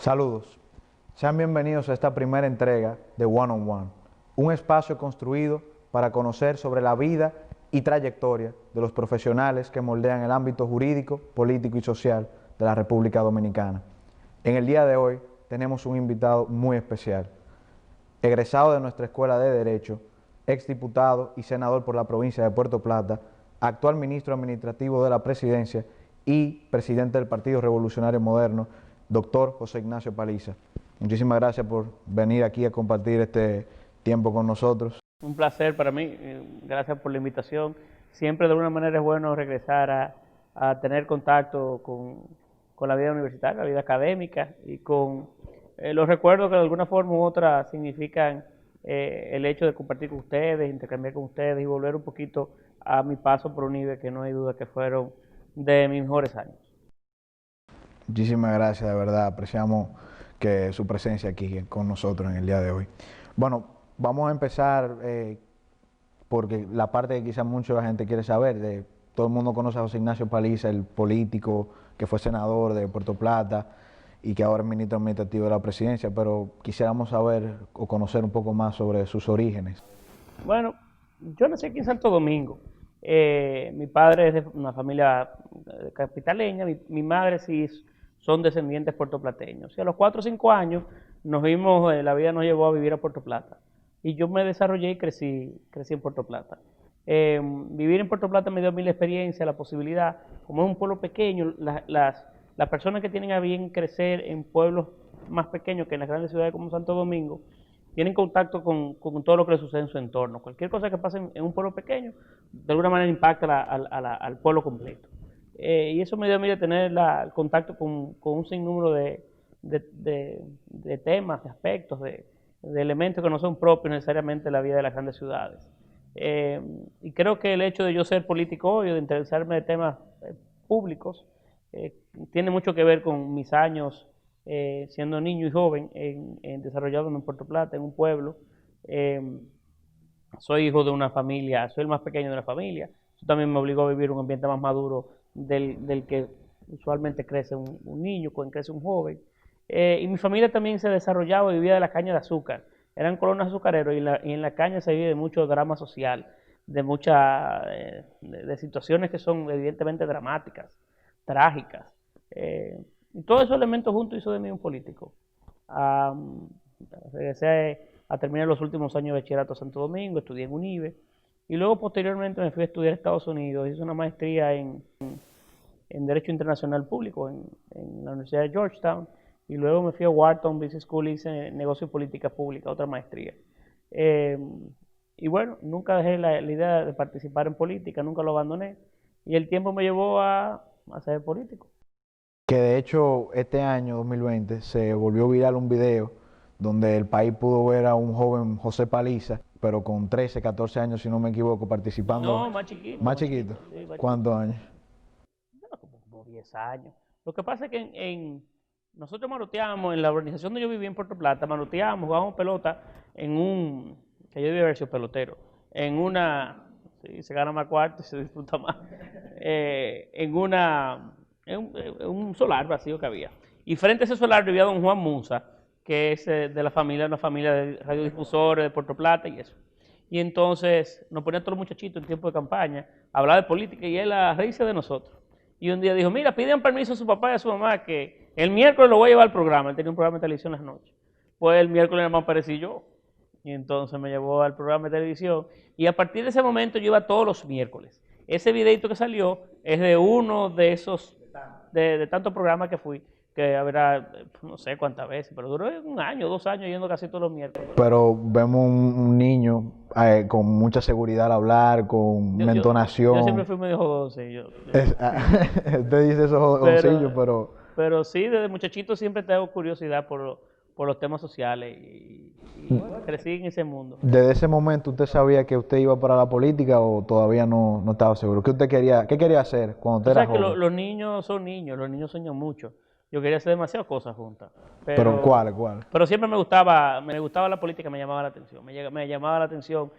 Saludos. Sean bienvenidos a esta primera entrega de One on One, un espacio construido para conocer sobre la vida y trayectoria de los profesionales que moldean el ámbito jurídico, político y social de la República Dominicana. En el día de hoy tenemos un invitado muy especial, egresado de nuestra Escuela de Derecho, exdiputado y senador por la provincia de Puerto Plata, actual ministro administrativo de la Presidencia y presidente del Partido Revolucionario Moderno, doctor José Ignacio Paliza. Muchísimas gracias por venir aquí a compartir este tiempo con nosotros. Un placer para mí, gracias por la invitación. Siempre de alguna manera es bueno regresar a tener contacto con la vida universitaria, la vida académica y con los recuerdos que de alguna forma u otra significan el hecho de compartir con ustedes, intercambiar con ustedes y volver un poquito a mi paso por UNIBE, que no hay duda que fueron de mis mejores años. Muchísimas gracias, de verdad, apreciamos que su presencia aquí con nosotros en el día de hoy. Bueno, vamos a empezar porque la parte que quizás mucha gente quiere saber, todo el mundo conoce a José Ignacio Paliza, el político que fue senador de Puerto Plata y que ahora es ministro administrativo de la Presidencia, pero quisiéramos saber o conocer un poco más sobre sus orígenes. Bueno, yo nací aquí en Santo Domingo. Mi padre es de una familia capitaleña, mi madre sí son descendientes puertoplateños. Y a los 4 o 5 años la vida nos llevó a vivir a Puerto Plata. Y yo me desarrollé y crecí en Puerto Plata. Vivir en Puerto Plata me dio a mí la experiencia, la posibilidad, como es un pueblo pequeño, las personas que tienen a bien crecer en pueblos más pequeños que en las grandes ciudades como Santo Domingo, tienen contacto con todo lo que les sucede en su entorno. Cualquier cosa que pase en un pueblo pequeño, de alguna manera impacta al pueblo completo. Y eso me dio a mí de tener el contacto con un sinnúmero de temas, de aspectos, de elementos que no son propios necesariamente de la vida de las grandes ciudades. Y creo que el hecho de yo ser político hoy, de interesarme de temas públicos, tiene mucho que ver con mis años siendo niño y joven, desarrollándome en Puerto Plata, en un pueblo. Soy hijo de una familia, soy el más pequeño de la familia. Eso también me obligó a vivir un ambiente más maduro del que usualmente crece un niño, cuando crece un joven. Y mi familia también se desarrollaba y vivía de la caña de azúcar. Eran colonos azucareros y en la caña se vive de mucho drama social, de situaciones que son evidentemente dramáticas, trágicas. Y todos esos elementos juntos hizo de mí un político. Regresé a terminar los últimos años de bachillerato a Santo Domingo, estudié en UNIBE, y luego posteriormente me fui a estudiar a Estados Unidos, hice una maestría en Derecho Internacional Público en la Universidad de Georgetown, y luego me fui a Wharton Business School y hice Negocio y Política Pública, otra maestría. Y bueno, nunca dejé la idea de participar en política, nunca lo abandoné, y el tiempo me llevó a ser político. Que de hecho este año 2020 se volvió viral un video donde el país pudo ver a un joven José Paliza, pero con 13, 14 años, si no me equivoco, participando. No, más chiquito. ¿Más chiquito? Sí, más ¿Cuántos años? chiquito. Como 10 años. Lo que pasa es que nosotros manoteábamos, en la organización donde yo vivía en Puerto Plata, manoteábamos, jugábamos pelota que yo debía haber sido pelotero, sí, se gana más cuarto y se disfruta más, en un solar vacío que había. Y frente a ese solar vivía don Juan Munza, que es de una familia de radiodifusores de Puerto Plata y eso. Y entonces nos ponían todos los muchachitos en tiempo de campaña a hablar de política y él a reírse de nosotros. Y un día dijo, mira, pidan permiso a su papá y a su mamá que el miércoles lo voy a llevar al programa. Él tenía un programa de televisión en las noches. Pues el miércoles nada más aparecí yo. Y entonces me llevó al programa de televisión. Y a partir de ese momento yo iba todos los miércoles. Ese videito que salió es de uno de esos, de tantos programas que fui, que habrá, no sé cuántas veces, pero duró 1 año, 2 años yendo casi todos los miércoles. Pero vemos un niño con mucha seguridad al hablar, con una entonación. Yo siempre fui medio jodón, sí. Usted dice eso jodoncillo, pero... Pero sí, desde muchachito siempre tengo curiosidad por los temas sociales y bueno, crecí en ese mundo. ¿Desde ese momento usted sabía que usted iba para la política o todavía no estaba seguro? ¿Qué quería hacer cuando usted era Que joven? los niños son niños, los niños sueñan mucho. Yo quería hacer demasiadas cosas juntas. ¿Pero cuál? Pero siempre me gustaba la política, me llamaba la atención. Me llamaba la atención.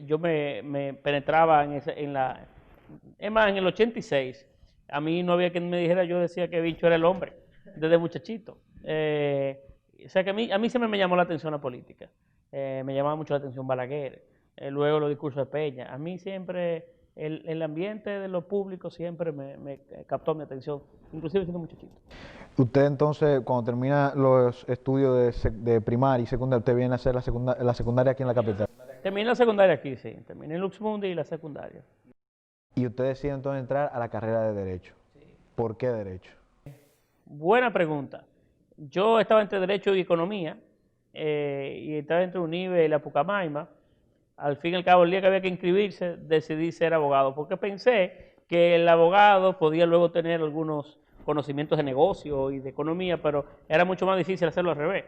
Yo me penetraba es más, en el 86, a mí no había quien me dijera, yo decía que bicho era el hombre, desde muchachito. Eh, o sea que a mí siempre me llamó la atención la política. Me llamaba mucho la atención Balaguer, luego los discursos de Peña. A mí siempre el ambiente de lo público siempre me captó mi atención, inclusive siendo muchachito. Usted entonces, cuando termina los estudios de primaria y secundaria, usted viene a hacer la secundaria aquí en la capital. Terminé la secundaria aquí, sí. Terminé en Lux Mundi y la secundaria. Y usted decide entonces entrar a la carrera de Derecho. ¿Por qué Derecho? Buena pregunta. Yo estaba entre Derecho y Economía, y estaba entre UNIBE y la Pucamaima. Al fin y al cabo, el día que había que inscribirse, decidí ser abogado, porque pensé que el abogado podía luego tener algunos conocimientos de negocio y de economía, pero era mucho más difícil hacerlo al revés.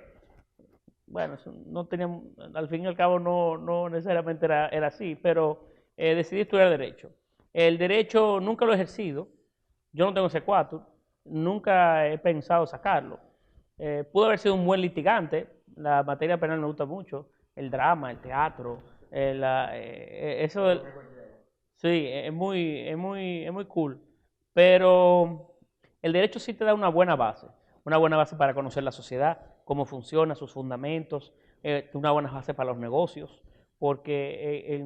Bueno, no tenía, al fin y al cabo no necesariamente era así, pero decidí estudiar Derecho. El Derecho nunca lo he ejercido, yo no tengo ese cuatro, nunca he pensado sacarlo. Pude haber sido un buen litigante, la materia penal me gusta mucho, el drama, el teatro, eso sí, es muy cool. Pero el derecho sí te da una buena base para conocer la sociedad, cómo funciona, sus fundamentos, una buena base para los negocios, porque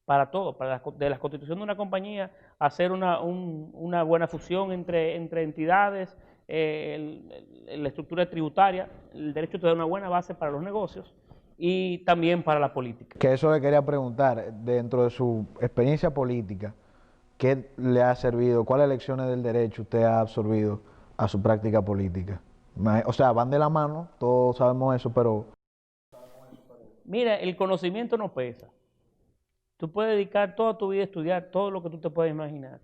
para todo, de la constitución de una compañía, hacer una buena fusión entre entidades, la estructura tributaria, el derecho te da una buena base para los negocios y también para la política. Que eso le quería preguntar, dentro de su experiencia política, ¿qué le ha servido? ¿Cuáles lecciones del derecho usted ha absorbido a su práctica política? O sea, van de la mano, todos sabemos eso, pero Mira, el conocimiento no pesa. Tú puedes dedicar toda tu vida a estudiar todo lo que tú te puedas imaginar.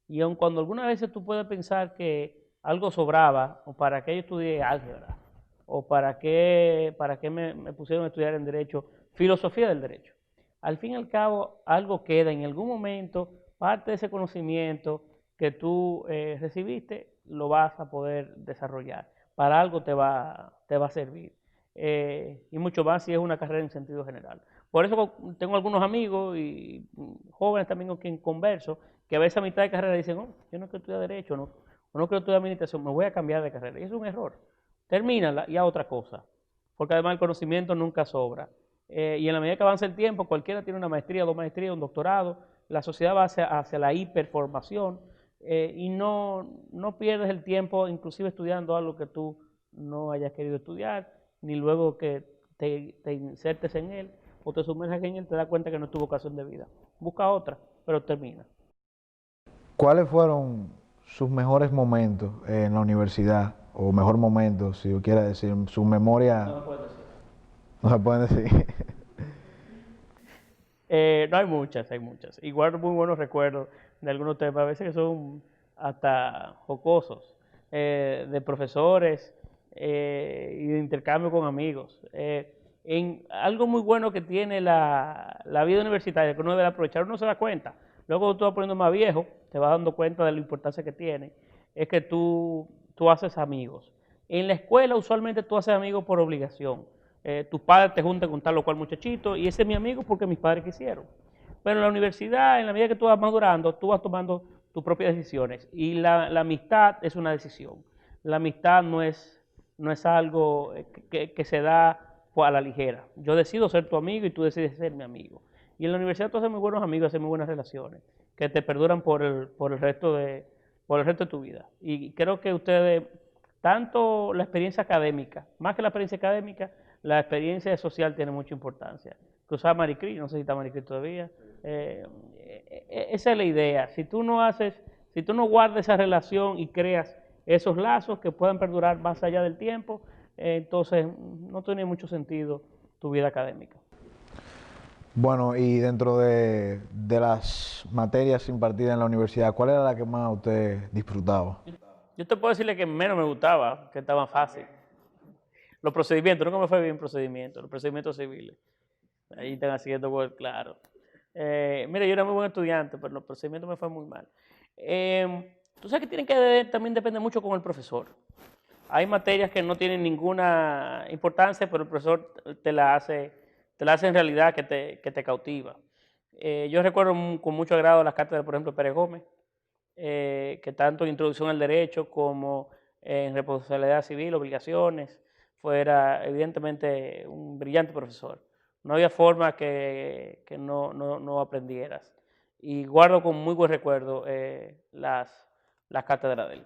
Y aun cuando algunas veces tú puedes pensar que algo sobraba, o para qué yo estudié álgebra, o para qué me pusieron a estudiar en derecho, filosofía del derecho. Al fin y al cabo, algo queda en algún momento, parte de ese conocimiento que tú recibiste, lo vas a poder desarrollar. Para algo te va a servir. Y mucho más si es una carrera en sentido general. Por eso tengo algunos amigos y jóvenes también con quien converso, que a veces a mitad de carrera dicen, oh, yo no quiero estudiar Derecho, no, o no quiero estudiar Administración, me voy a cambiar de carrera. Y es un error. Termínala y a otra cosa. Porque además el conocimiento nunca sobra. Y en la medida que avanza el tiempo, cualquiera tiene una maestría, dos maestrías, un doctorado, la sociedad va hacia la hiperformación, y no pierdes el tiempo inclusive estudiando algo que tú no hayas querido estudiar, ni luego que te insertes en él o te sumerjas en él, te das cuenta que no es tu vocación de vida. Busca otra, pero termina. ¿cuáles fueron sus mejores momentos en la universidad? O mejor momento, si quiere decir, su memoria, No me puedes decir. no se pueden decir. No hay muchas, hay muchas. Igual muy buenos recuerdos de algunos temas, a veces que son hasta jocosos, de profesores y de intercambio con amigos. En algo muy bueno que tiene la vida universitaria, que uno debe aprovechar, uno se da cuenta. Luego tú vas poniendo más viejo, te vas dando cuenta de la importancia que tiene, es que tú haces amigos. En la escuela usualmente tú haces amigos por obligación. Tus padres te juntan con tal o cual muchachito y ese es mi amigo porque mis padres quisieron. Pero en la universidad, en la medida que tú vas madurando, tú vas tomando tus propias decisiones y la amistad es una decisión. La amistad no es algo que se da a la ligera. Yo decido ser tu amigo y tú decides ser mi amigo. Y en la universidad tú haces muy buenos amigos, haces muy buenas relaciones que te perduran por el resto de tu vida. Y creo que ustedes, tanto la experiencia académica, más que la experiencia académica, la experiencia social tiene mucha importancia. Que usaba Maricris, no sé si está Maricris todavía. Esa es la idea. Si tú no guardas esa relación y creas esos lazos que puedan perdurar más allá del tiempo, entonces no tiene mucho sentido tu vida académica. Bueno, y dentro de las materias impartidas en la universidad, ¿cuál era la que más usted disfrutaba? Yo te puedo decirle que menos me gustaba, que estaba fácil. Los procedimientos, nunca me fue bien procedimientos, los procedimientos civiles. Ahí están haciendo web, claro. Mira, yo era muy buen estudiante, pero los procedimientos me fue muy mal. Tú sabes que también depende mucho con el profesor. Hay materias que no tienen ninguna importancia, pero el profesor te la hace en realidad que te cautiva. Yo recuerdo con mucho agrado las cátedras, por ejemplo, de Pérez Gómez, que tanto en Introducción al Derecho como en responsabilidad civil, obligaciones. Fuera evidentemente un brillante profesor. No había forma que no aprendieras. Y guardo con muy buen recuerdo las cátedras de él.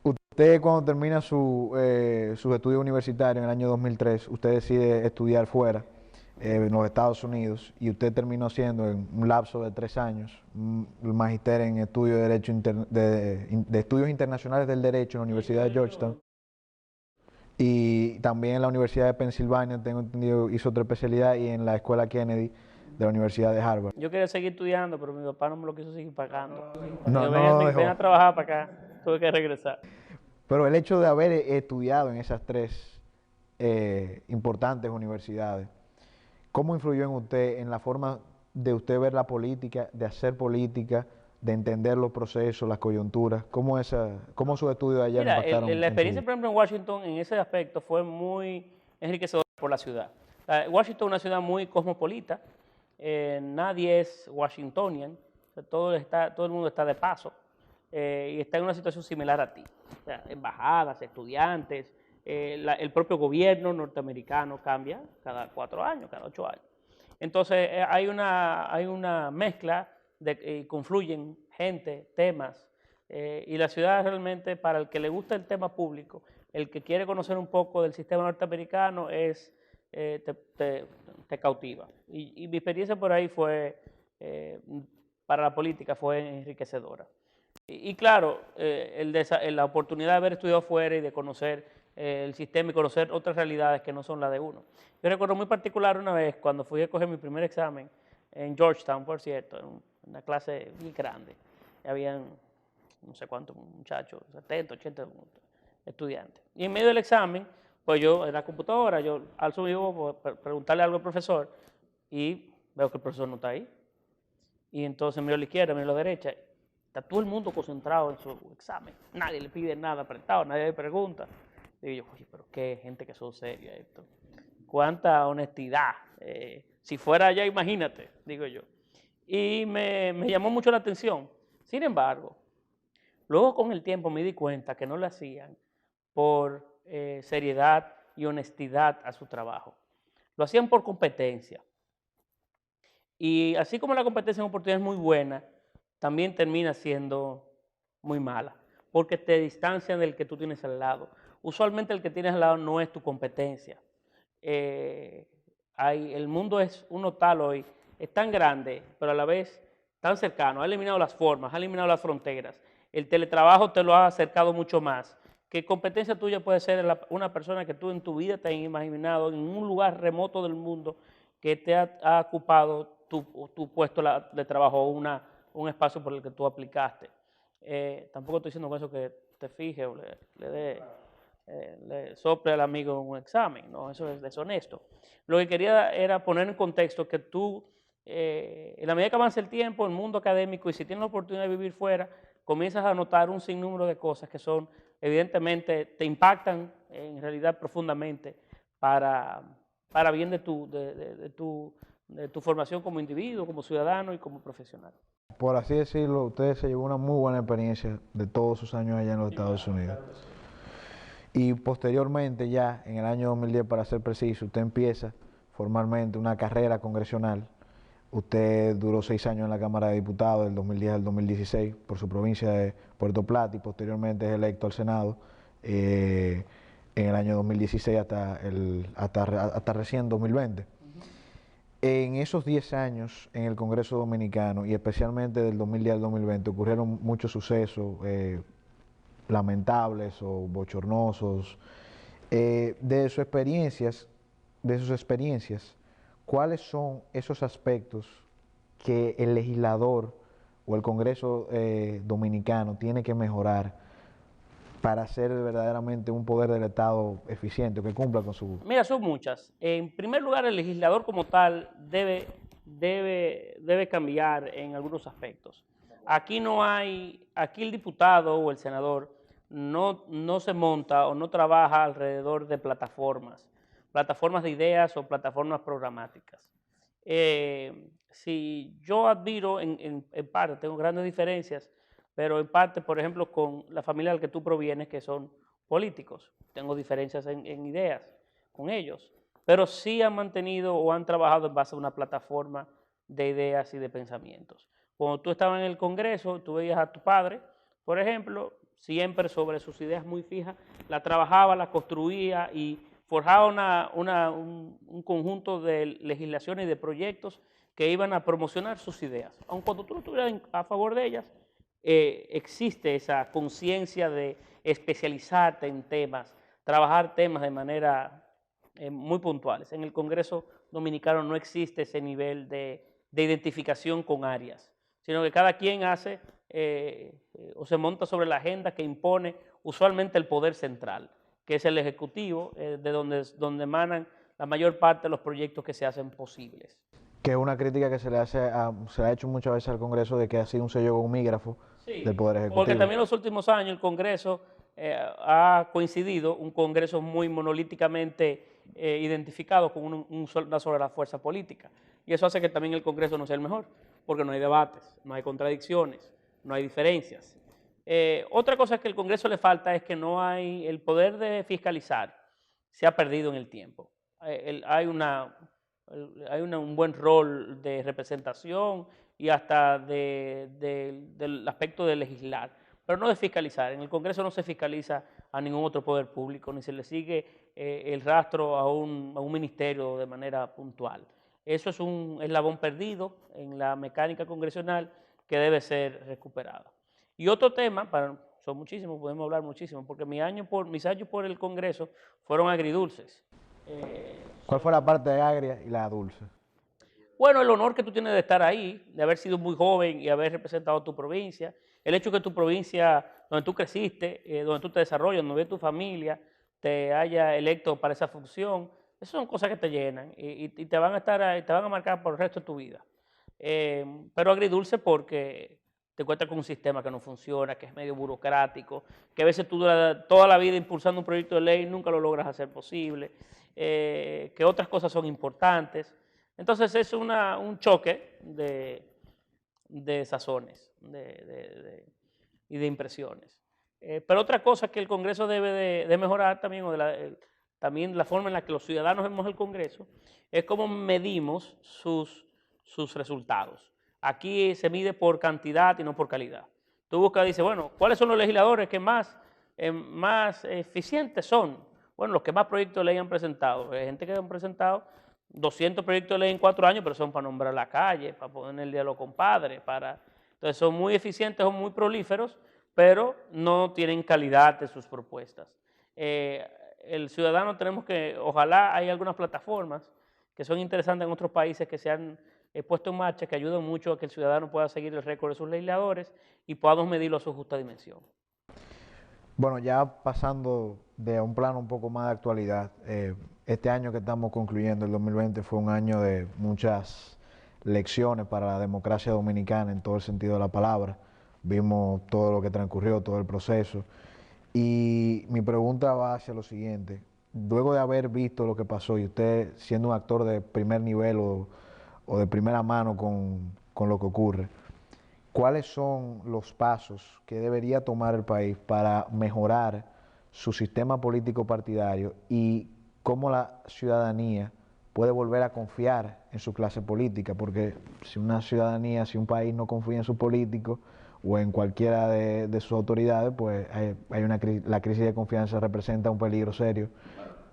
Usted cuando termina sus estudios universitarios en el año 2003, usted decide estudiar fuera, en los Estados Unidos, y usted terminó haciendo en un lapso de 3 años un magíster en estudios de, Derecho de Estudios Internacionales del Derecho en la Universidad de Georgetown. Y también en la Universidad de Pensilvania, tengo entendido, hizo otra especialidad, y en la Escuela Kennedy de la Universidad de Harvard. Yo quería seguir estudiando, pero mi papá no me lo quiso seguir pagando. No, Digo, no lo ven dejó. a trabajar para acá. Tuve que regresar. Pero el hecho de haber estudiado en esas tres importantes universidades, ¿cómo influyó en usted, en la forma de usted ver la política, de hacer política, de entender los procesos, las coyunturas? ¿Cómo sus estudios allá le Mira, impactaron la en su experiencia, vida? por ejemplo, en Washington, en ese aspecto, fue muy enriquecedora por la ciudad. Washington es una ciudad muy cosmopolita. Nadie es washingtonian. O sea, todo el mundo está de paso y está en una situación similar a ti. O sea, embajadas, estudiantes, el propio gobierno norteamericano cambia cada 4 años, cada 8 años. Entonces, hay una mezcla confluyen gente, temas, y la ciudad realmente, para el que le gusta el tema público, el que quiere conocer un poco del sistema norteamericano, te cautiva. Y mi experiencia por ahí fue, para la política, fue enriquecedora. Y claro, la oportunidad de haber estudiado afuera y de conocer el sistema y conocer otras realidades que no son las de uno. Yo recuerdo muy particular una vez cuando fui a coger mi primer examen en Georgetown, por cierto, en una clase muy grande. Habían no sé cuántos muchachos, 70, 80 estudiantes. Y en medio del examen, pues yo en la computadora, yo alzo mi voz para preguntarle algo al profesor y veo que el profesor no está ahí. Y entonces miro a la izquierda, miro a la derecha, está todo el mundo concentrado en su examen. Nadie le pide nada apretado, nadie le pregunta. Digo yo, oye, pero qué gente que son seria esto. Cuánta honestidad. Si fuera allá, imagínate, digo yo. Y me llamó mucho la atención. Sin embargo, luego con el tiempo me di cuenta que no lo hacían por seriedad y honestidad a su trabajo. Lo hacían por competencia. Y así como la competencia en oportunidad es muy buena, también termina siendo muy mala, porque te distancian del que tú tienes al lado. Usualmente el que tienes al lado no es tu competencia. El mundo es uno tal hoy, es tan grande, pero a la vez tan cercano. Ha eliminado las formas, ha eliminado las fronteras. El teletrabajo te lo ha acercado mucho más. ¿Qué competencia tuya puede ser una persona que tú en tu vida te has imaginado en un lugar remoto del mundo que te ha ocupado tu puesto de trabajo o un espacio por el que tú aplicaste? Tampoco estoy diciendo con eso que te fijes o le sople al amigo un examen, ¿no? Eso es deshonesto. Lo que quería era poner en contexto que tú, en la medida que avanza el tiempo, el mundo académico, y si tienes la oportunidad de vivir fuera, comienzas a notar un sinnúmero de cosas que son, evidentemente, te impactan en realidad profundamente para bien de tu formación como individuo, como ciudadano y como profesional. Por así decirlo, usted se llevó una muy buena experiencia de todos sus años allá en los Estados Unidos. Y posteriormente, ya en el año 2010, para ser preciso, usted empieza formalmente una carrera congresional. Usted duró 6 años en la Cámara de Diputados, del 2010 al 2016, por su provincia de Puerto Plata, y posteriormente es electo al Senado en el año 2016 hasta recién 2020. En esos 10 años en el Congreso Dominicano, y especialmente del 2010 al 2020, ocurrieron muchos sucesos lamentables o bochornosos. De sus experiencias, ¿cuáles son esos aspectos que el legislador o el Congreso dominicano tiene que mejorar para ser verdaderamente un poder del Estado eficiente, que cumpla con su... Mira, son muchas. En primer lugar, el legislador como tal debe cambiar en algunos aspectos. Aquí el diputado o el senador no se monta o no trabaja alrededor de plataformas de ideas o plataformas programáticas. Si yo admiro en parte, tengo grandes diferencias, pero en parte, por ejemplo, con la familia de la que tú provienes, que son políticos. Tengo diferencias en ideas con ellos, pero sí han mantenido o han trabajado en base a una plataforma de ideas y de pensamientos. Cuando tú estabas en el Congreso, tú veías a tu padre, por ejemplo, siempre sobre sus ideas muy fijas, la trabajaba, la construía y forjaba un conjunto de legislaciones y de proyectos que iban a promocionar sus ideas. Aun cuando tú no estuvieras a favor de ellas, existe esa conciencia de especializarte en temas, trabajar temas de manera muy puntuales. En el Congreso Dominicano no existe ese nivel de identificación con áreas, sino que cada quien hace o se monta sobre la agenda que impone usualmente el poder central, que es el Ejecutivo, de donde emanan la mayor parte de los proyectos que se hacen posibles. Que es una crítica que se le ha hecho muchas veces al Congreso de que ha sido un sello gomígrafo del Sí, Poder porque Ejecutivo. también en los últimos años el Congreso ha coincidido, un Congreso muy monolíticamente identificado con una sola fuerza política. Y eso hace que también el Congreso no sea el mejor, porque no hay debates, no hay contradicciones, no hay diferencias. Otra cosa que al Congreso le falta es que no hay el poder de fiscalizar, se ha perdido en el tiempo. Hay un buen rol de representación y hasta del aspecto de legislar, pero no de fiscalizar. En el Congreso no se fiscaliza a ningún otro poder público, ni se le sigue el rastro a un ministerio de manera puntual. Eso es un eslabón perdido en la mecánica congresional que debe ser recuperada. Y otro tema, son muchísimos, podemos hablar muchísimo, porque mis años por el Congreso fueron agridulces. ¿Cuál fue la parte agria y la dulce? Bueno, el honor que tú tienes de estar ahí, de haber sido muy joven y haber representado tu provincia, el hecho que tu provincia, donde tú creciste, donde tú te desarrollas, donde vive tu familia, te haya electo para esa función, esas son cosas que te llenan y te van a te van a marcar por el resto de tu vida. Pero agridulce porque te encuentras con un sistema que no funciona, que es medio burocrático, que a veces tú duras toda la vida impulsando un proyecto de ley y nunca lo logras hacer posible, que otras cosas son importantes. Entonces es un choque de sazones y de impresiones. Pero otra cosa que el Congreso debe de mejorar también, también la forma en la que los ciudadanos vemos el Congreso, es cómo medimos sus resultados. Aquí se mide por cantidad y no por calidad. Tú buscas y dices, bueno, ¿cuáles son los legisladores que más eficientes son? Bueno, los que más proyectos de ley han presentado. Hay gente que han presentado 200 proyectos de ley en 4 años, pero son para nombrar la calle, para poner el día a los compadres, entonces son muy eficientes, son muy prolíferos, pero no tienen calidad de sus propuestas. El ciudadano tenemos que, ojalá hay algunas plataformas que son interesantes en otros países que se han puesto en marcha, que ayudan mucho a que el ciudadano pueda seguir el récord de sus legisladores y podamos medirlo a su justa dimensión. Bueno, ya pasando de un plano un poco más de actualidad, este año que estamos concluyendo, el 2020, fue un año de muchas lecciones para la democracia dominicana en todo el sentido de la palabra. Vimos todo lo que transcurrió, todo el proceso. Y mi pregunta va hacia lo siguiente. Luego de haber visto lo que pasó y usted siendo un actor de primer nivel o de primera mano con lo que ocurre, ¿cuáles son los pasos que debería tomar el país para mejorar su sistema político partidario y cómo la ciudadanía puede volver a confiar en su clase política? Porque si una ciudadanía, si un país no confía en sus políticos o en cualquiera de sus autoridades, pues la crisis de confianza representa un peligro serio,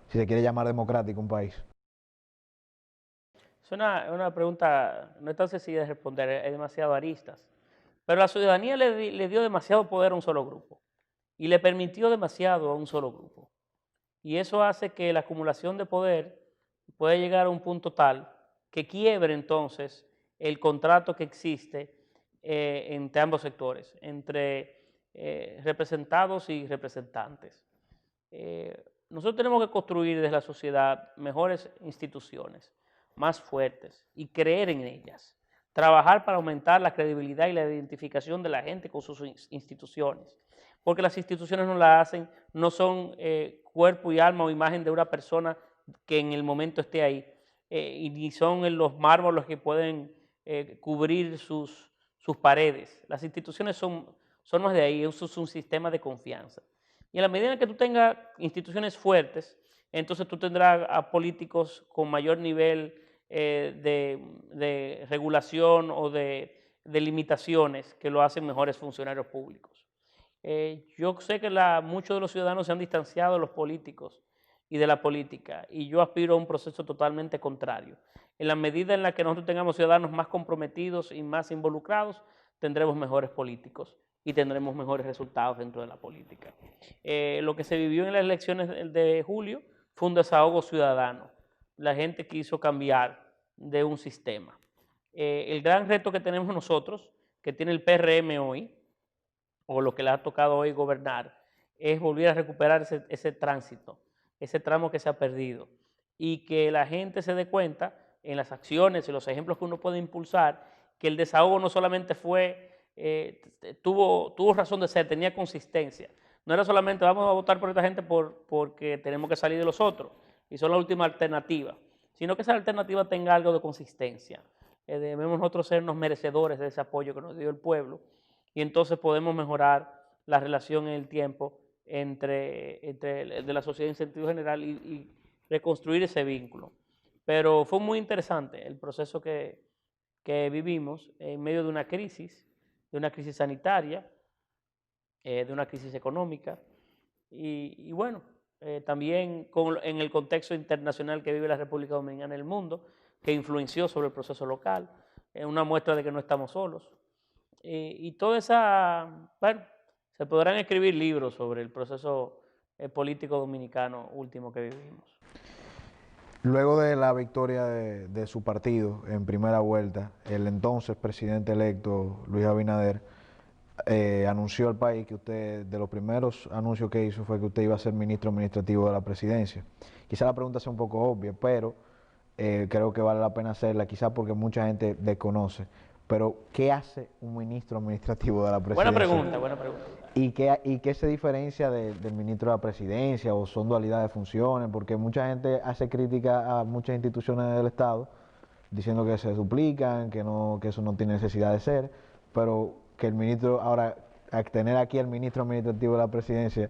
si se quiere llamar democrático un país. Es una pregunta, no es tan sencilla de responder, hay demasiado aristas. Pero la ciudadanía le dio demasiado poder a un solo grupo y le permitió demasiado a un solo grupo. Y eso hace que la acumulación de poder pueda llegar a un punto tal que quiebre entonces el contrato que existe entre ambos sectores, entre representados y representantes. Nosotros tenemos que construir desde la sociedad mejores instituciones, más fuertes, y creer en ellas. Trabajar para aumentar la credibilidad y la identificación de la gente con sus instituciones. Porque las instituciones no la hacen, no son cuerpo y alma o imagen de una persona que en el momento esté ahí, y ni son en los mármoles los que pueden cubrir sus paredes. Las instituciones son más de ahí, eso es un sistema de confianza. Y en la medida en que tú tengas instituciones fuertes, entonces tú tendrás a políticos con mayor nivel de regulación o de limitaciones que lo hacen mejores funcionarios públicos. Yo sé que muchos de los ciudadanos se han distanciado de los políticos y de la política, y yo aspiro a un proceso totalmente contrario. En la medida en la que nosotros tengamos ciudadanos más comprometidos y más involucrados, tendremos mejores políticos y tendremos mejores resultados dentro de la política. Lo que se vivió en las elecciones de julio fue un desahogo ciudadano. La gente quiso cambiar de un sistema. El gran reto que tenemos nosotros, que tiene el PRM hoy, o lo que le ha tocado hoy gobernar, es volver a recuperar ese tránsito, ese tramo que se ha perdido, y que la gente se dé cuenta en las acciones y los ejemplos que uno puede impulsar, que el desahogo no solamente tuvo razón de ser, tenía consistencia. No era solamente vamos a votar por esta gente porque tenemos que salir de los otros y son la última alternativa, sino que esa alternativa tenga algo de consistencia. Debemos nosotros sernos merecedores de ese apoyo que nos dio el pueblo, y entonces podemos mejorar la relación en el tiempo de la sociedad en sentido general y reconstruir ese vínculo. Pero fue muy interesante el proceso que vivimos en medio de una crisis sanitaria, de una crisis económica y bueno, también en el contexto internacional que vive la República Dominicana en el mundo, que influenció sobre el proceso local, una muestra de que no estamos solos. Y toda bueno, se podrán escribir libros sobre el proceso político dominicano último que vivimos. Luego de la victoria de su partido en primera vuelta, el entonces presidente electo Luis Abinader anunció al país que usted, de los primeros anuncios que hizo fue que usted iba a ser ministro administrativo de la presidencia. Quizá la pregunta sea un poco obvia, pero creo que vale la pena hacerla, quizá porque mucha gente desconoce. Pero, ¿qué hace un ministro administrativo de la presidencia? Buena pregunta, buena pregunta. ¿Y qué se diferencia del ministro de la presidencia, o son dualidad de funciones? Porque mucha gente hace crítica a muchas instituciones del Estado diciendo que se duplican, que eso no tiene necesidad de ser, pero que el ministro, ahora, al tener aquí al ministro administrativo de la presidencia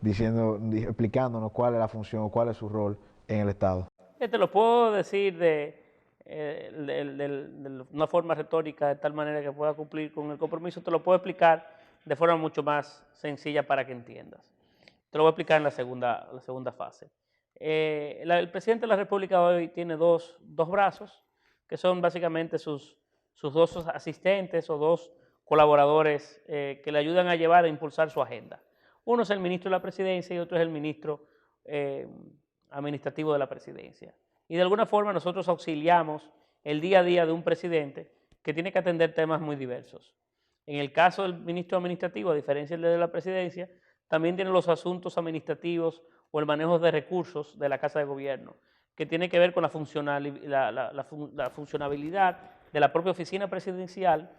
explicándonos cuál es la función, cuál es su rol en el Estado. Te lo puedo decir de una forma retórica, de tal manera que pueda cumplir con el compromiso. Te lo puedo explicar de forma mucho más sencilla para que entiendas. Te lo voy a explicar en la segunda fase. El presidente de la República hoy tiene dos brazos, que son básicamente sus dos asistentes o dos colaboradores que le ayudan a llevar e impulsar su agenda. Uno es el ministro de la presidencia y otro es el ministro administrativo de la presidencia. Y de alguna forma nosotros auxiliamos el día a día de un presidente que tiene que atender temas muy diversos. En el caso del ministro administrativo, a diferencia del de la presidencia, también tiene los asuntos administrativos o el manejo de recursos de la Casa de Gobierno, que tiene que ver con la funcionabilidad de la propia oficina presidencial,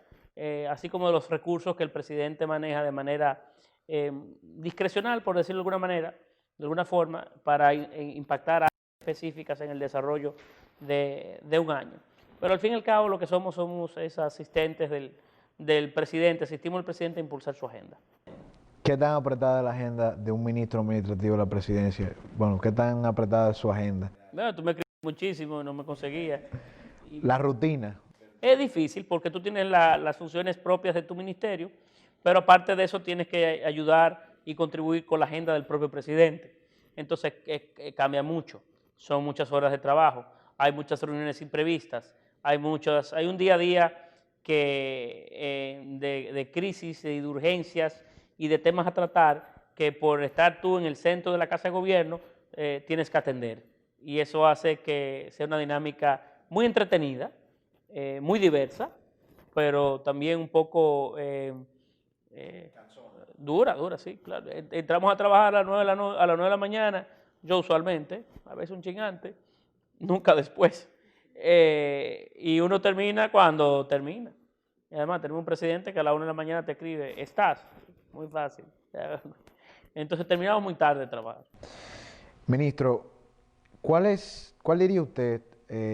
así como de los recursos que el presidente maneja de manera discrecional, por decirlo de alguna forma, para impactar a específicas en el desarrollo de un año. Pero al fin y al cabo lo que somos asistentes del presidente, asistimos al presidente a impulsar su agenda. ¿Qué tan apretada es la agenda de un ministro administrativo de la presidencia? Bueno, ¿qué tan apretada es su agenda? Bueno, tú me escribiste muchísimo y no me conseguías. La rutina. Es difícil porque tú tienes las funciones propias de tu ministerio, pero aparte de eso tienes que ayudar y contribuir con la agenda del propio presidente. Entonces cambia mucho. Son muchas horas de trabajo, hay muchas reuniones imprevistas, hay un día a día de crisis y de urgencias y de temas a tratar que por estar tú en el centro de la Casa de Gobierno tienes que atender. Y eso hace que sea una dinámica muy entretenida, muy diversa, pero también un poco dura, sí, claro. Entramos a trabajar a las 9 de la mañana, yo usualmente, a veces un chingante, nunca después. Y uno termina cuando termina. Y además tenemos un presidente que a las 1 de la mañana te escribe, ¿estás? Muy fácil. Entonces terminamos muy tarde de trabajar. Ministro, ¿cuál diría usted,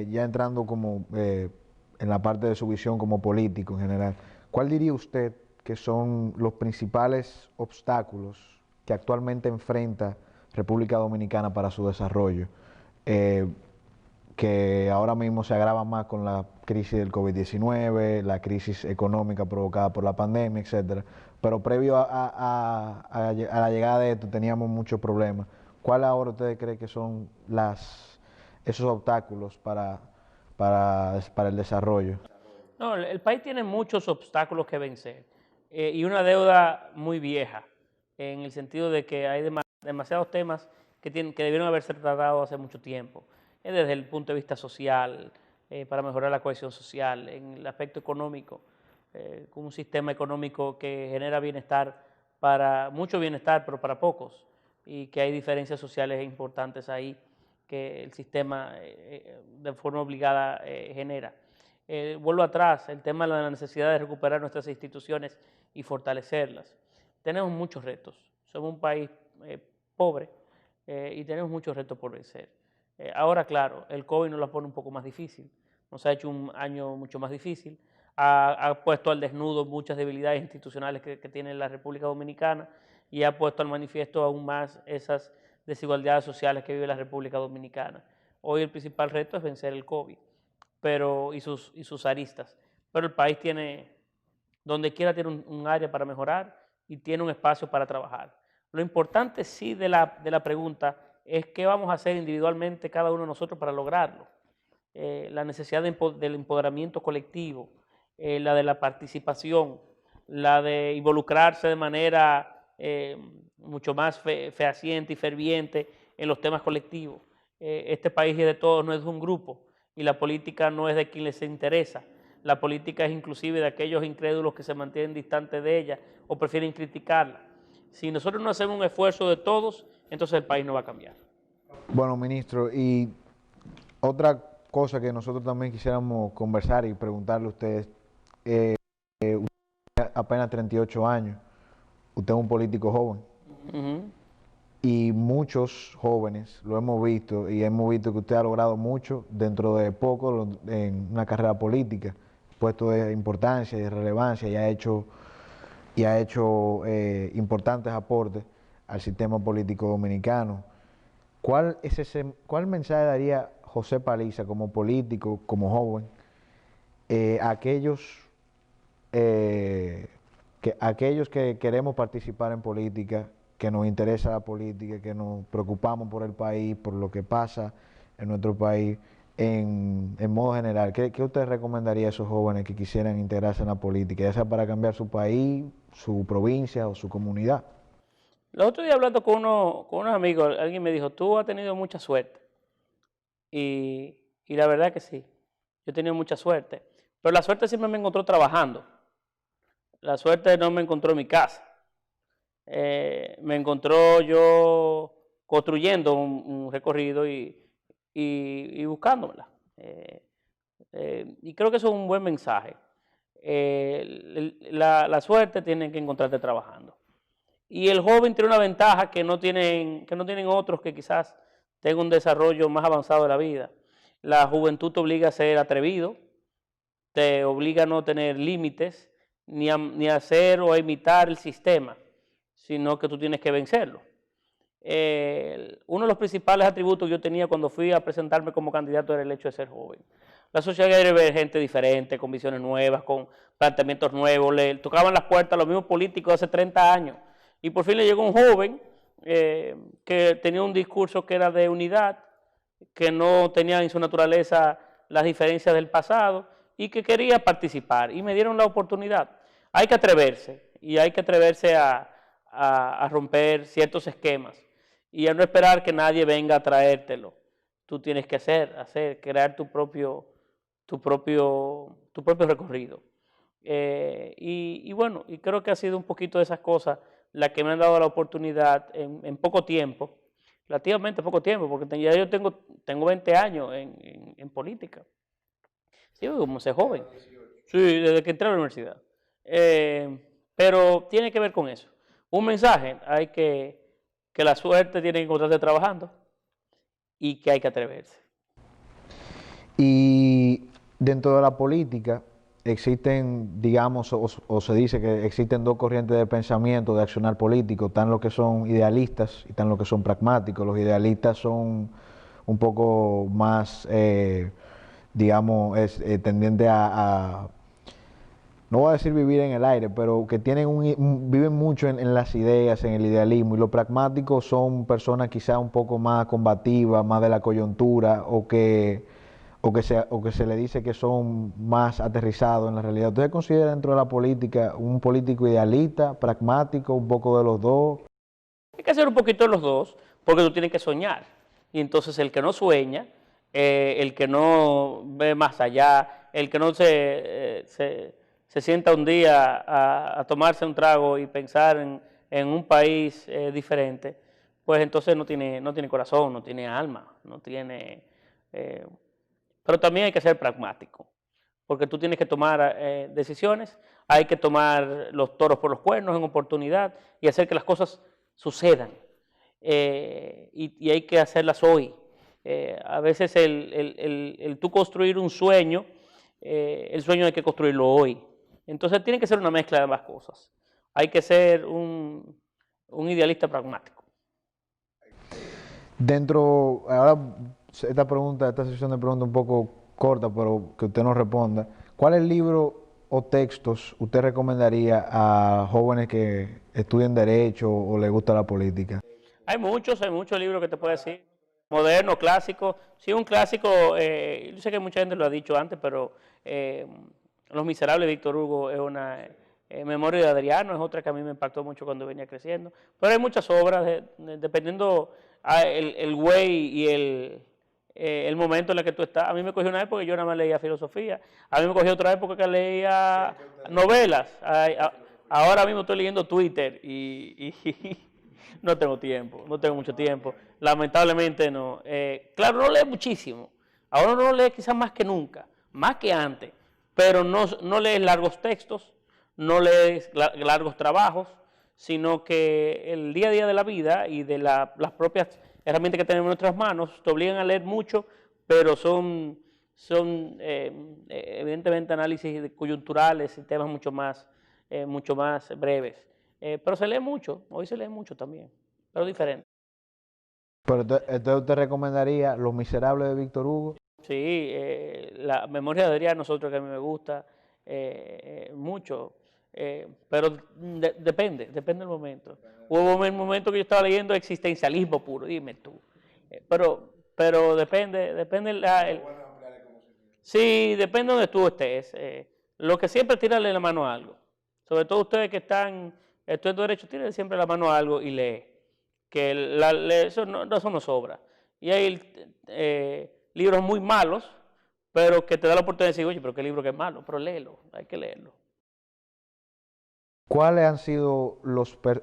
ya entrando como en la parte de su visión como político en general, cuál diría usted que son los principales obstáculos que actualmente enfrenta República Dominicana para su desarrollo, que ahora mismo se agrava más con la crisis del COVID-19, la crisis económica provocada por la pandemia, etcétera. Pero previo a la llegada de esto teníamos muchos problemas. ¿Cuál ahora ustedes creen que son esos obstáculos para el desarrollo? No, el país tiene muchos obstáculos que vencer y una deuda muy vieja, en el sentido de que hay demasiados temas que debieron haberse tratado hace mucho tiempo, desde el punto de vista social, para mejorar la cohesión social, en el aspecto económico, con un sistema económico que genera bienestar mucho bienestar, pero para pocos, y que hay diferencias sociales importantes ahí que el sistema de forma obligada genera. Vuelvo atrás, el tema de la necesidad de recuperar nuestras instituciones y fortalecerlas. Tenemos muchos retos, somos un país pobre y tenemos muchos retos por vencer. Ahora, claro, el COVID nos la pone un poco más difícil, nos ha hecho un año mucho más difícil, ha puesto al desnudo muchas debilidades institucionales que tiene la República Dominicana y ha puesto al manifiesto aún más esas desigualdades sociales que vive la República Dominicana. Hoy el principal reto es vencer el COVID y sus aristas, pero el país donde quiera tiene un área para mejorar y tiene un espacio para trabajar. Lo importante sí de la pregunta es qué vamos a hacer individualmente cada uno de nosotros para lograrlo. La necesidad del empoderamiento colectivo, la de la participación, la de involucrarse de manera mucho más fehaciente y ferviente en los temas colectivos. Este país es de todos, no es de un grupo, y la política no es de quien les interesa. La política es inclusive de aquellos incrédulos que se mantienen distantes de ella o prefieren criticarla. Si nosotros no hacemos un esfuerzo de todos, entonces el país no va a cambiar. Bueno, ministro, y otra cosa que nosotros también quisiéramos conversar y preguntarle a ustedes, usted apenas 38 años, usted es un político joven. Y muchos jóvenes lo hemos visto y hemos visto que usted ha logrado mucho dentro de poco en una carrera política, puesto de importancia y de relevancia, y ha hecho importantes aportes al sistema político dominicano. ¿Cuál mensaje daría José Paliza como político, como joven, a aquellos que queremos participar en política, que nos interesa la política, que nos preocupamos por el país, por lo que pasa en nuestro país, en modo general? ¿Qué usted recomendaría a esos jóvenes que quisieran integrarse en la política, ya sea para cambiar su país, su provincia o su comunidad? El otro día hablando con unos amigos, alguien me dijo, tú has tenido mucha suerte. Y la verdad que sí, yo he tenido mucha suerte. Pero la suerte siempre me encontró trabajando. La suerte no me encontró en mi casa. Me encontró yo construyendo un recorrido y buscándomela. Y creo que eso es un buen mensaje. La suerte tiene que encontrarte trabajando. Y el joven tiene una ventaja que no tienen otros que quizás tengan un desarrollo más avanzado de la vida. La juventud te obliga a ser atrevido, te obliga a no tener límites, ni a hacer o a imitar el sistema, sino que tú tienes que vencerlo. Uno de los principales atributos que yo tenía cuando fui a presentarme como candidato era el hecho de ser joven. La sociedad quiere ver gente diferente, con visiones nuevas, con planteamientos nuevos, le tocaban las puertas a los mismos políticos de hace 30 años. Y por fin le llegó un joven que tenía un discurso que era de unidad, que no tenía en su naturaleza las diferencias del pasado y que quería participar. Y me dieron la oportunidad. Hay que atreverse, y hay que atreverse a romper ciertos esquemas y a no esperar que nadie venga a traértelo. Tú tienes que crear tu propio recorrido. Y bueno, y creo que ha sido un poquito de esas cosas las que me han dado la oportunidad en poco tiempo, relativamente poco tiempo, porque ya yo tengo 20 años en política. Sí, como ser joven. Sí, desde que entré a la universidad. Pero tiene que ver con eso. Un mensaje, que la suerte tiene que encontrarse trabajando y que hay que atreverse. Y dentro de la política, existen, digamos, o se dice que existen dos corrientes de pensamiento, de accionar político. Están los que son idealistas y están los que son pragmáticos. Los idealistas son un poco más, digamos, tendientes no voy a decir vivir en el aire, pero que tienen viven mucho en las ideas, en el idealismo. Y los pragmáticos son personas quizás un poco más combativas, más de la coyuntura, o que se le dice que son más aterrizados en la realidad. ¿Usted considera dentro de la política un político idealista, pragmático, un poco de los dos? Hay que hacer un poquito de los dos, porque tú tienes que soñar. Y entonces el que no sueña, el que no ve más allá, el que no se sienta un día a tomarse un trago y pensar en un país diferente, pues entonces no tiene corazón, no tiene alma, no tiene... pero también hay que ser pragmático, porque tú tienes que tomar decisiones, hay que tomar los toros por los cuernos en oportunidad y hacer que las cosas sucedan. Y hay que hacerlas hoy. A veces el tú construir un sueño, el sueño hay que construirlo hoy. Entonces tiene que ser una mezcla de ambas cosas. Hay que ser un idealista pragmático. Ahora esta sesión de preguntas un poco corta, pero que usted nos responda. ¿Cuáles libros o textos usted recomendaría a jóvenes que estudien Derecho o les gusta la política? Hay muchos libros que te puedo decir. Moderno, clásico. Sí, un clásico, yo sé que mucha gente lo ha dicho antes, pero Los Miserables de Víctor Hugo es una... Memoria de Adriano es otra que a mí me impactó mucho cuando venía creciendo. Pero hay muchas obras, dependiendo el güey y el momento en el que tú estás. A mí me cogió una época que yo nada más leía filosofía. A mí me cogió otra época que leía novelas. Ahora mismo estoy leyendo Twitter y no tengo tiempo, no tengo mucho tiempo. Lamentablemente no. Claro, no leo muchísimo. Ahora no leo quizás más que nunca, más que antes. Pero no lees largos textos, no lees largos trabajos, sino que el día a día de la vida y de las propias herramientas que tenemos en nuestras manos te obligan a leer mucho, pero son evidentemente análisis coyunturales y temas mucho más breves. Pero se lee mucho, hoy se lee mucho también, pero diferente. Pero entonces usted recomendaría Los Miserables de Víctor Hugo. Sí, la memoria de Adrián, nosotros que a mí me gusta mucho, pero depende del momento. Hubo un momento que yo estaba leyendo existencialismo puro, dime tú. Pero depende sí, depende de donde tú estés. Lo que siempre tírale la mano a algo. Sobre todo ustedes que están estudiando Derecho, tírale siempre la mano a algo y lee. Que eso no sobra. Y hay libros muy malos, pero que te da la oportunidad de decir, oye, pero qué libro que es malo, pero léelo, hay que leerlo. ¿Cuáles han sido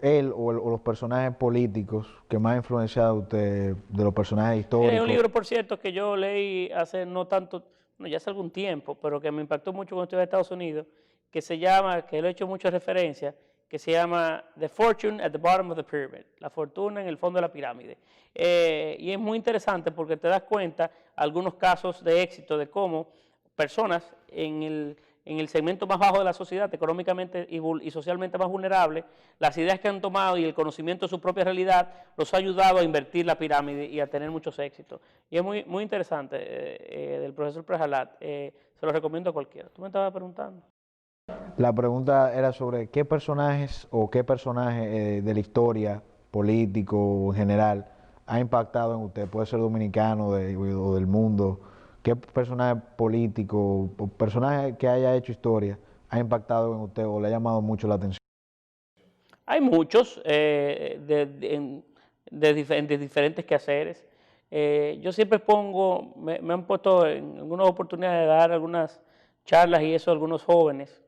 él o los personajes políticos que más han influenciado a usted de los personajes históricos? Hay un libro, por cierto, que yo leí hace no tanto, bueno, ya hace algún tiempo, pero que me impactó mucho cuando estuve en Estados Unidos, que se llama, que lo he hecho mucha referencia, que se llama The Fortune at the Bottom of the Pyramid, la fortuna en el fondo de la pirámide. Y es muy interesante porque te das cuenta algunos casos de éxito de cómo personas en el segmento más bajo de la sociedad, económicamente y socialmente más vulnerable, las ideas que han tomado y el conocimiento de su propia realidad los ha ayudado a invertir la pirámide y a tener muchos éxitos. Y es muy interesante del profesor Prejalat, se lo recomiendo a cualquiera. ¿Tú me estabas preguntando? La pregunta era sobre qué personajes o qué personaje de la historia, político o en general, ha impactado en usted. Puede ser dominicano o del mundo. ¿Qué personaje político o personaje que haya hecho historia ha impactado en usted o le ha llamado mucho la atención? Hay muchos de diferentes quehaceres. Yo siempre me han puesto en algunas oportunidades de dar algunas charlas y eso a algunos jóvenes.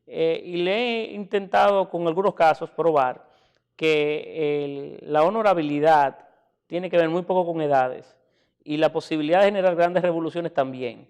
Y le he intentado con algunos casos probar que la honorabilidad tiene que ver muy poco con edades y la posibilidad de generar grandes revoluciones también.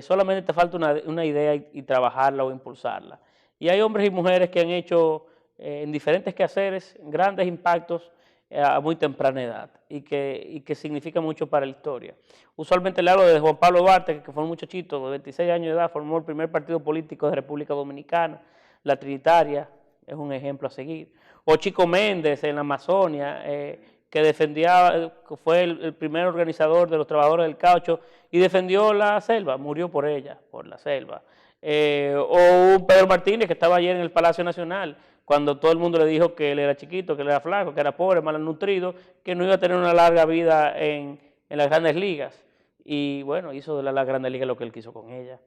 Solamente te falta una idea y trabajarla o impulsarla. Y hay hombres y mujeres que han hecho en diferentes quehaceres grandes impactos a muy temprana edad y que significa mucho para la historia. Usualmente le hablo de Juan Pablo Duarte, que fue un muchachito de 26 años de edad, formó el primer partido político de República Dominicana, la Trinitaria, es un ejemplo a seguir. O Chico Méndez en la Amazonia, que defendía, que fue el primer organizador de los trabajadores del caucho y defendió la selva, murió por ella, por la selva. O un Pedro Martínez que estaba ayer en el Palacio Nacional, cuando todo el mundo le dijo que él era chiquito, que él era flaco, que era pobre, malnutrido, que no iba a tener una larga vida en las grandes ligas. Y bueno, hizo de las grandes ligas lo que él quiso con ella.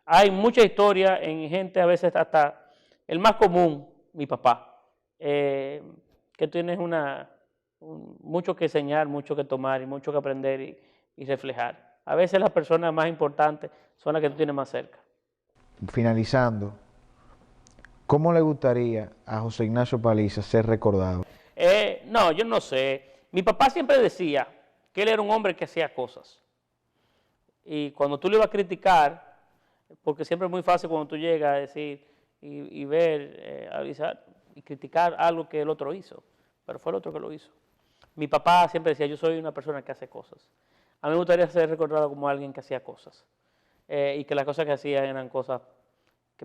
Hay mucha historia en gente, a veces hasta el más común, mi papá, que tienes mucho que enseñar, mucho que tomar y mucho que aprender y reflejar. A veces las personas más importantes son las que tú tienes más cerca. Finalizando, ¿cómo le gustaría a José Ignacio Paliza ser recordado? No, yo no sé. Mi papá siempre decía que él era un hombre que hacía cosas. Y cuando tú le ibas a criticar, porque siempre es muy fácil cuando tú llegas a decir y ver, avisar y criticar algo que el otro hizo, pero fue el otro que lo hizo. Mi papá siempre decía, yo soy una persona que hace cosas. A mí me gustaría ser recordado como alguien que hacía cosas. Y que las cosas que hacía eran cosas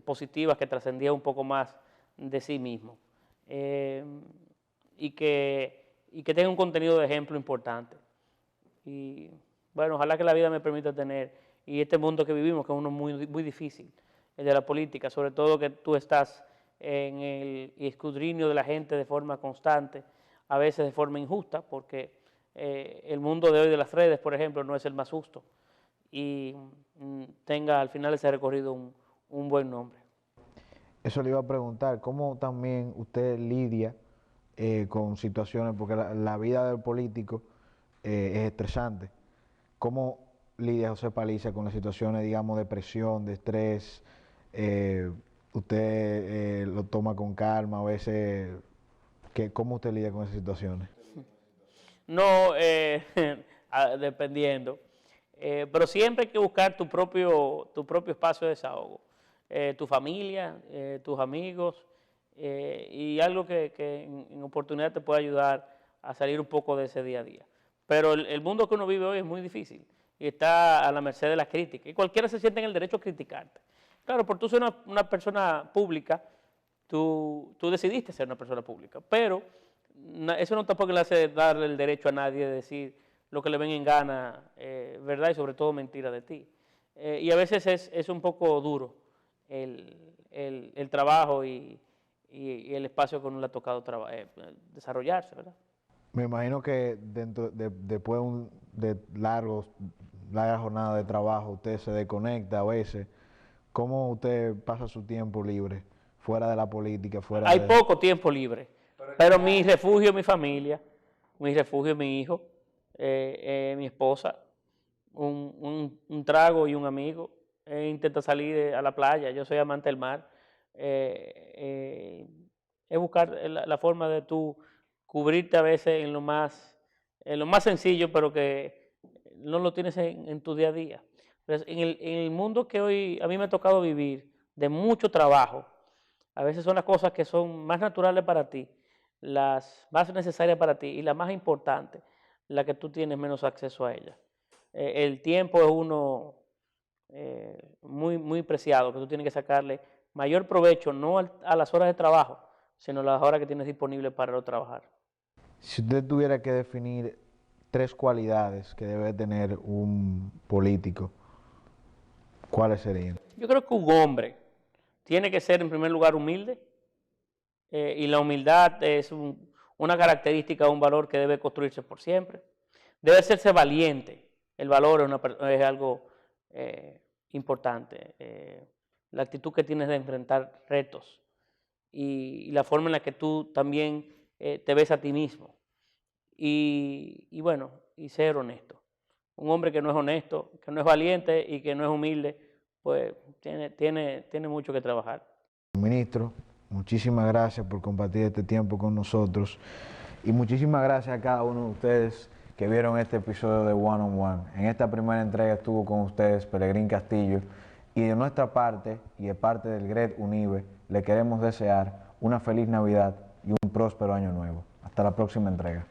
positivas, que trascendían un poco más de sí mismo. Y que tenga un contenido de ejemplo importante. Y bueno, ojalá que la vida me permita tener, y este mundo que vivimos, que es uno muy, muy difícil, el de la política, sobre todo que tú estás en el escudriño de la gente de forma constante, a veces de forma injusta, porque el mundo de hoy de las redes, por ejemplo, no es el más justo, y tenga al final ese recorrido un buen nombre. Eso le iba a preguntar, ¿cómo también usted lidia con situaciones, porque la vida del político es estresante? ¿Cómo lidia José Paliza con las situaciones, digamos, de presión, de estrés? ¿Usted lo toma con calma a veces? ¿Cómo usted lidia con esas situaciones? No, dependiendo. Pero siempre hay que buscar tu propio espacio de desahogo. Tu familia, tus amigos, y algo que en oportunidad te puede ayudar a salir un poco de ese día a día. Pero el mundo que uno vive hoy es muy difícil y está a la merced de la crítica. Y cualquiera se siente en el derecho a criticarte. Claro, por tú ser una persona pública, tú decidiste ser una persona pública, pero eso no tampoco le hace darle el derecho a nadie de decir lo que le ven en gana, verdad y sobre todo mentira de ti. Y a veces es un poco duro el trabajo y el espacio que uno le ha tocado desarrollarse, ¿verdad? Me imagino que después de larga jornada de trabajo, usted se desconecta a veces. ¿Cómo usted pasa su tiempo libre, fuera de la política, Hay poco tiempo libre, pero mi refugio es mi familia, mi refugio es mi hijo, mi esposa, un trago y un amigo. Intento salir a la playa, yo soy amante del mar. Es buscar la forma de tú cubrirte a veces en lo más sencillo, pero que no lo tienes en tu día a día. Entonces, en el mundo que hoy a mí me ha tocado vivir, de mucho trabajo, a veces son las cosas que son más naturales para ti, las más necesarias para ti y las más importantes, las que tú tienes menos acceso a ellas. El tiempo es uno muy, muy preciado, que tú tienes que sacarle mayor provecho, no a las horas de trabajo, sino a las horas que tienes disponibles para trabajar. Si usted tuviera que definir 3 cualidades que debe tener un político, ¿cuáles serían? Yo creo que un hombre tiene que ser en primer lugar humilde, y la humildad es una característica, un valor que debe construirse por siempre. Debe hacerse valiente, el valor es algo importante, la actitud que tienes de enfrentar retos y la forma en la que tú también te ves a ti mismo. Y bueno, y ser honesto. Un hombre que no es honesto, que no es valiente y que no es humilde, pues tiene mucho que trabajar. Ministro, muchísimas gracias por compartir este tiempo con nosotros y muchísimas gracias a cada uno de ustedes que vieron este episodio de One on One. En esta primera entrega estuvo con ustedes Pelegrín Castillo y de nuestra parte y de parte del GRED UNIBE le queremos desear una feliz Navidad y un próspero año nuevo. Hasta la próxima entrega.